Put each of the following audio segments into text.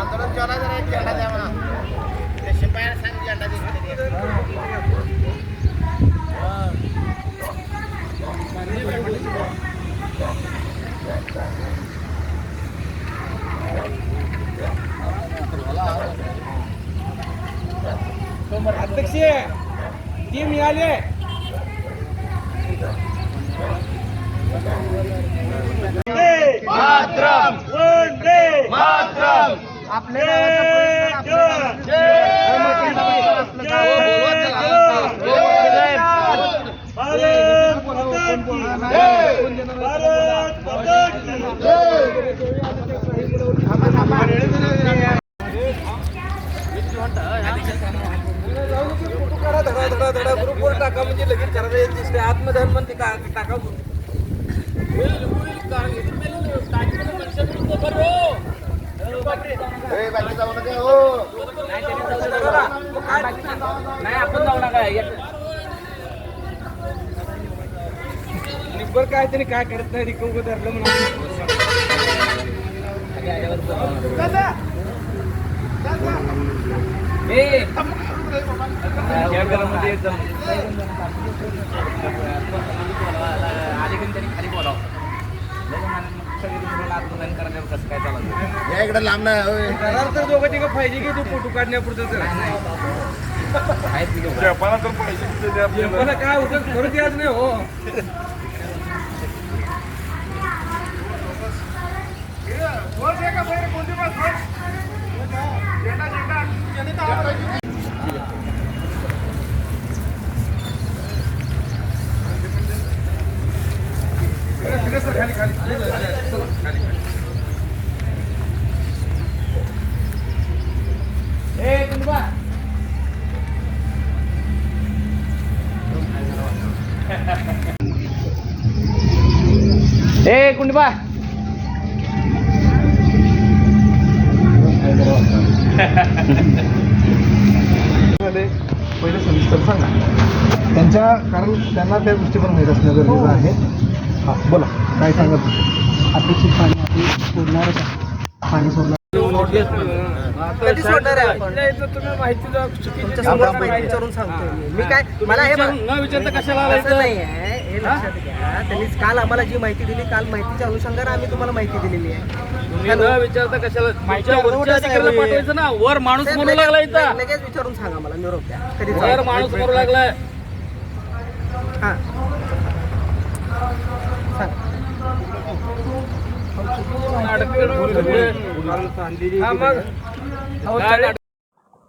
आंदोलन चला जरा एक झेंडा द्या म्हणा. ते शिपायाला सांग झेंडा दे. अध्यक्ष टीम मिळाले. मातरम वंदे मातरम. आपल्या भारत माता की जय. भारत माता की धडा ग्रुपवर टाका म्हणजे लगेच करायला दिसते आत्मधन म्हणते टाका नाही आपण जाऊ नका. निब्बर काय तरी काय करत नाही रिकम धरलं म्हणून इकडे लांब नाही तर दोघं तिघं पाहिजे की तू फोटो काढण्यापुरतं काय होतं खरं द्याच नाही हो. खाली खाली कुंडबा पहिले सविस्तर सांगा त्यांच्या कारण त्यांना त्या गोष्टी पण माहीत असणं गरजेचं आहे. हां बोला काय सांगत अपेक्षित पाणी आपली सोडणारच आहे. पाणी सोडणार कधी सोडणार आहे तुम्ही माहिती विचारून सांगतो मी काय मला हे न विचारता कशाला नाही आहे. हे लक्षात घ्या त्यांनी काल आम्हाला जी माहिती दिली काल माहितीच्या अनुषंगाने आम्ही तुम्हाला माहिती दिलेली आहे. न विचारता कशाला पाठवायचं ना. वर माणूस मरू लागला इथं लगेच विचारून सांगा मला निरोप द्या. कधी वर माणूस मरू लागलाय. हां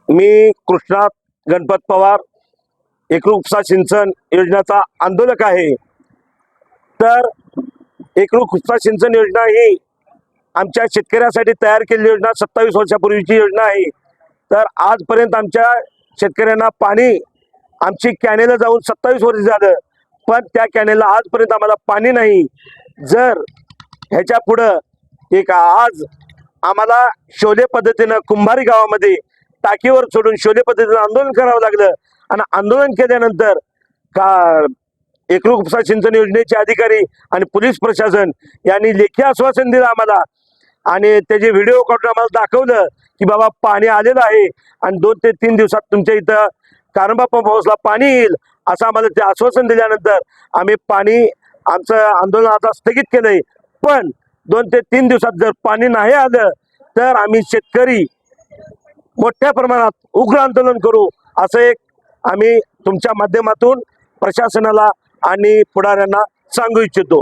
मी कृष्णा गणपत पवार एकरूप उपसा सिंचन योजनेचा आंदोलक आहे. तर एकरूप उपसा सिंचन योजना ही आमच्या शेतकऱ्यासाठी तयार केलेली योजना 27 वर्षापूर्वीची योजना आहे. तर आजपर्यंत आमच्या शेतकऱ्यांना पाणी आमची कॅनेला जाऊन 27 वर्ष झालं पण त्या कॅनेलला आजपर्यंत आम्हाला पाणी नाही. जर ह्याच्या पुढं एक आज आम्हाला शोले पद्धतीनं कुंभारी गावामध्ये टाकीवर सोडून शोले पद्धतीनं आंदोलन करावं लागलं. आणि आंदोलन केल्यानंतर का एकरूप उपसा सिंचन योजनेचे अधिकारी आणि पोलीस प्रशासन यांनी लेखी आश्वासन दिलं आम्हाला आणि त्याचे व्हिडिओ काढून आम्हाला दाखवलं की बाबा पाणी आलेलं आहे आणि 2 ते 3 दिवसात तुमच्या इथं कारंबा पंप हाऊसला पाणी येईल असं आम्हाला ते आश्वासन दिल्यानंतर आम्ही पाणी आमचं आंदोलन आता स्थगित केलंय. पण 2 ते 3 दिवसात जर पाणी नाही आलं तर आम्ही शेतकरी मोठ्या प्रमाणात उग्र आंदोलन करू असं एक आम्ही तुमच्या माध्यमातून प्रशासनाला आणि पुढाऱ्यांना सांगू इच्छितो.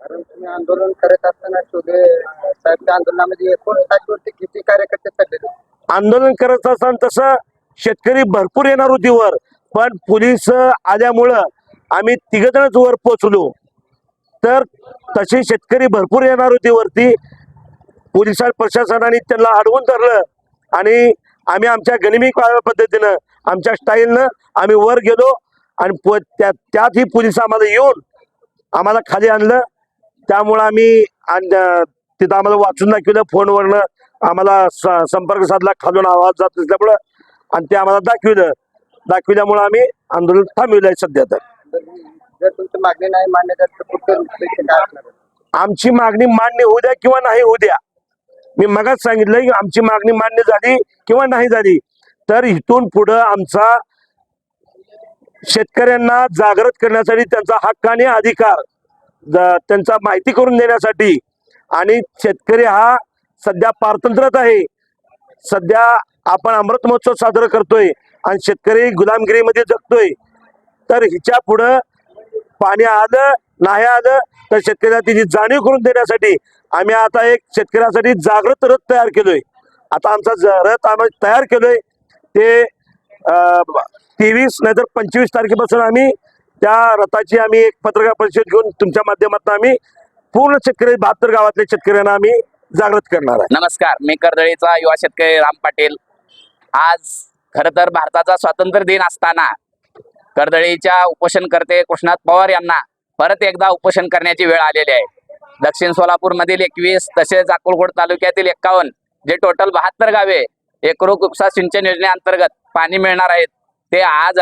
कारण तुम्ही आंदोलन करत असताना शोधे साहेबच्या आंदोलनामध्ये 59 वरती किती कार्यकर्ते सगळे आंदोलन करत असताना तसं शेतकरी भरपूर येणार होती वर पण पोलीस आल्यामुळं आम्ही 3 जणच वर पोचलो. तर तसे शेतकरी भरपूर येणार होती वरती. पोलिस प्रशासनाने त्यांना अडवून धरलं आणि आम्ही आमच्या गनिमी पद्धतीनं आमच्या स्टाईलनं आम्ही वर गेलो आणि त्यात ही पोलिस आम्हाला येऊन आम्हाला खाली आणलं. त्यामुळं आम्ही तिथं आम्हाला वाचून दाखवलं फोनवरनं आम्हाला संपर्क साधला खालून आवाज जात असल्यामुळं आणि ते आम्हाला दाखवलं. दाखविल्यामुळे आम्ही आंदोलन थांबविलं आहे सध्या. तर जर तुमची मागणी नाही मान्य झाली तर पुढचे उद्देश काय असणार आहे? आमची मागणी मान्य होऊ द्या किंवा नाही होऊ द्या, मी मगाच सांगितलं की आमची मागणी मान्य झाली किंवा नाही झाली तर इथून पुढं आमचा शेतकऱ्यांना जागृत करण्यासाठी, त्यांचा हक्क आणि अधिकार त्यांचा माहिती करून देण्यासाठी, आणि शेतकरी हा सध्या पारतंत्र्यात आहे. सध्या आपण अमृत महोत्सव साजरा करतोय आणि शेतकरी गुलामगिरीमध्ये जगतोय. तर हिच्या पुढं पाणी आलं नाही आलं तर शेतकऱ्याला तिची जाणीव करून देण्यासाठी आम्ही आता एक शेतकऱ्यासाठी जागृत रथ तयार केलोय. आता आमचा रथ आम्ही तयार केलोय ते 23 नाहीतर 25 तारखेपासून आम्ही त्या रथाची आम्ही एक पत्रकार परिषद घेऊन तुमच्या माध्यमातून आम्ही पूर्ण शेतकरी 72 गावातल्या शेतकऱ्यांना आम्ही जागृत करणार आहे. नमस्कार, मी कर्दळीचा युवा शेतकरी राम पाटील. आज खरं तर भारताचा स्वातंत्र्य दिन असताना कर्दळीच्या उपोषणकर्ते कृष्णात पवार यांना परत एकदा उपोषण करण्याची वेळ आलेली आहे. दक्षिण सोलापूर मधील 21 तसेच अक्कलकोट तालुक्यातील 51 जे टोटल 72 गावे एकरूप उपसा सिंचन योजनेअंतर्गत पाणी मिळणार आहेत ते आज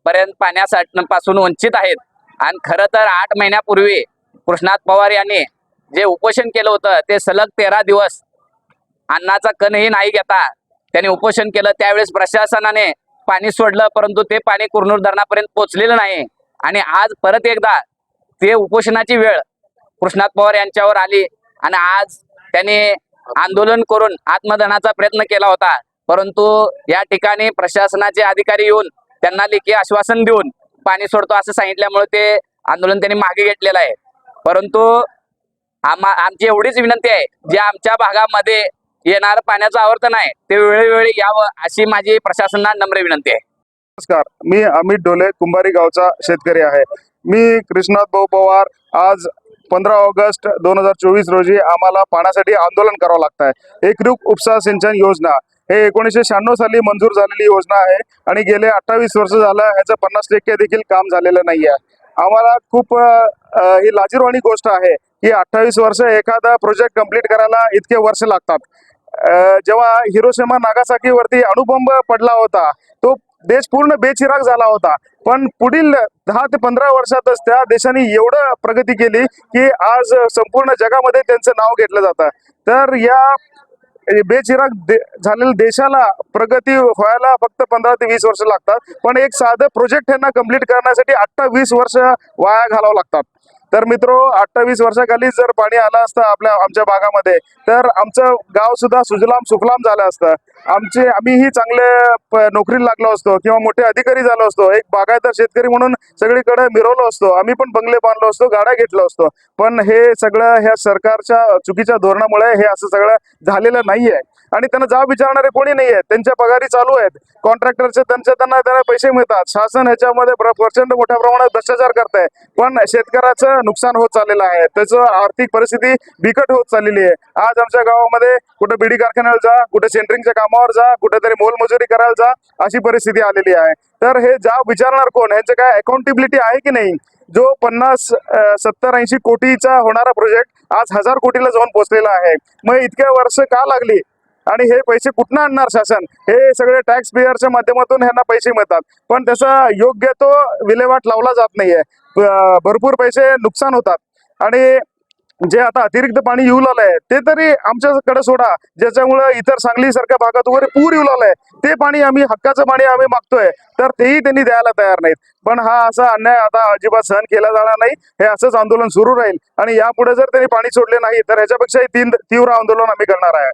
पर्यंत पाण्यापासून वंचित आहेत. आणि खरं तर 8 महिन्यापूर्वी कृष्णात पवार यांनी जे उपोषण केलं होतं ते सलग 13 दिवस अन्नाचा कणही नाही घेता त्यांनी उपोषण केलं. त्यावेळेस प्रशासनाने पाणी सोडलं परंतु ते पाणी कुरनूर धरणापर्यंत पोहोचलेलं नाही. आणि आज परत एकदा ते उपोषणाची वेळ कृष्णात पवार यांच्यावर आली आणि आज त्यांनी आंदोलन करून आत्मदहनाचा प्रयत्न केला होता. परंतु या ठिकाणी प्रशासनाचे अधिकारी येऊन त्यांना लेखी आश्वासन देऊन पाणी सोडतो असं सांगितल्यामुळे ते आंदोलन त्यांनी मागे घेतलेलं आहे. परंतु आमची एवढीच विनंती आहे, जे आमच्या भागामध्ये येणारं पाण्याचं आवर्तन आहे ते वेळोवेळी यावं अशी माझी प्रशासनाला नम्र विनंती आहे. नमस्कार, मी अमित डोले कुंभारी गावचा शेतकरी आहे. मी कृष्णात भाऊ पवार. आज 15 ऑगस्ट 2024 रोजी आम्हाला पाण्यासाठी आंदोलन करावं लागत आहे. एकरूप उपसा सिंचन योजना हे 1996 साली मंजूर झालेली योजना आहे आणि गेले 28 वर्ष झालं ह्याचं 50% देखील काम झालेलं नाही आहे. आम्हाला खूप ही लाजिरवाणी गोष्ट आहे की 28 वर्ष एखादा प्रोजेक्ट कंप्लीट करायला इतके वर्ष लागतात. जेव्हा हिरोशिमा नागासाकीवरती अणुबॉम्ब पडला होता तो देश पूर्ण बेचिराग झाला होता. पण पुढील 10 ते 15 वर्षातच त्या देशाने एवढं प्रगती केली की आज संपूर्ण जगामध्ये त्यांचं नाव घेतलं जातं. तर या बेचिराग झालेल्या देशाला प्रगती व्हायला फक्त 15 ते 20 वर्ष लागतात. पण एक साधं प्रोजेक्ट यांना कंप्लीट करण्यासाठी 28 वर्ष वाया घालावं लागतात. तर मित्रो, 28 वर्षाखाली जर पाणी आलं असतं आमच्या भागामध्ये तर आमचं गाव सुद्धा सुजलाम सुफलाम झालं असतं. आम्हीही चांगले नोकरीला लागलो असतो किंवा मोठे अधिकारी झालो असतो. एक बागायतदार शेतकरी म्हणून सगळीकडे मिरवलो असतो. आम्ही पण बंगले बांधलो असतो, गाड्या घेतलो असतो. पण हे सगळं ह्या सरकारच्या चुकीच्या धोरणामुळे हे असं सगळं झालेलं नाहीये. आणि त्यांना जाब विचारणारे कोणी नाही आहेत. त्यांच्या पगारी चालू आहेत. कॉन्ट्रॅक्टरचे त्यांना पैसे मिळतात. शासन ह्याच्यामध्ये प्रचंड मोठ्या प्रमाणात भ्रष्टाचार करत आहे. पण शेतकऱ्याचं नुकसान होत चाललेलं आहे. त्याचं आर्थिक परिस्थिती बिकट होत चाललेली आहे. आज आमच्या गावामध्ये कुठे बिडी कारखान्याला जा, कुठे सेंटरिंगच्या कामावर जा, कुठेतरी मोलमजुरी करायला जा, अशी परिस्थिती आलेली आहे. तर हे जाब विचारणार कोण? ह्यांचं काय अकाउंटेबिलिटी आहे की नाही? जो 50, 70, 80 कोटीचा होणारा प्रोजेक्ट आज 1000 कोटीला जाऊन पोहोचलेला आहे. मग इतक्या वर्ष का लागली आणि हे पैसे कुठनं आणणार शासन? हे सगळे टॅक्स पेयरच्या माध्यमातून ह्यांना पैसे मिळतात पण त्याचा योग्य तो विल्हेवाट लावला जात नाहीये. भरपूर पैसे नुकसान होतात. आणि जे आता अतिरिक्त पाणी येऊ लागलंय ते तरी आमच्याकडे सोडा, ज्याच्यामुळे इतर सांगली सारख्या भागात वगैरे पूर येऊ लागलाय. ते पाणी आम्ही हक्काचं पाणी आम्ही मागतोय तर तेही त्यांनी द्यायला तयार नाहीत. पण हा असा अन्याय आता अजिबात सहन केला जाणार नाही. हे असंच आंदोलन सुरू राहील आणि यापुढे जर त्यांनी पाणी सोडले नाही तर ह्याच्यापेक्षाही तीव्र आंदोलन आम्ही करणार आहे.